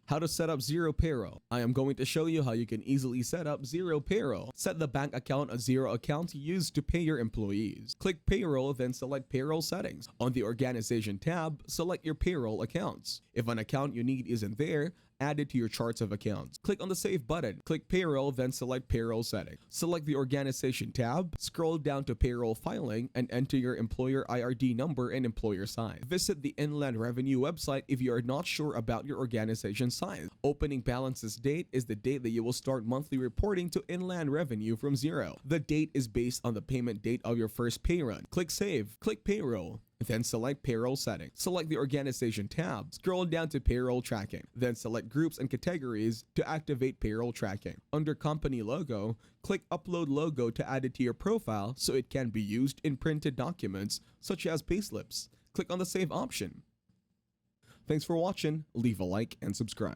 How to set up Xero Payroll. I am going to show you how you can easily set up Xero Payroll. Set the bank account as Xero account used to pay your employees. Click Payroll, then select Payroll Settings. On the Organization tab, select your payroll accounts. If an account you need isn't there, add it to your charts of accounts. Click on the Save button. Click Payroll, then select Payroll Settings. Select the Organization tab, scroll down to Payroll Filing, and enter your employer IRD number and employer size. Visit the Inland Revenue website if you are not sure about your organization size. Opening balances date is the date that you will start monthly reporting to Inland Revenue from Xero. The date is based on the payment date of your first pay run. Click Save. Click Payroll. Then select Payroll Settings. Select the Organization tab, scroll down to Payroll Tracking, then select Groups and Categories to activate Payroll Tracking. Under Company Logo, click Upload Logo to add it to your profile so it can be used in printed documents such as payslips. Click on the Save option. Thanks for watching, leave a like and subscribe.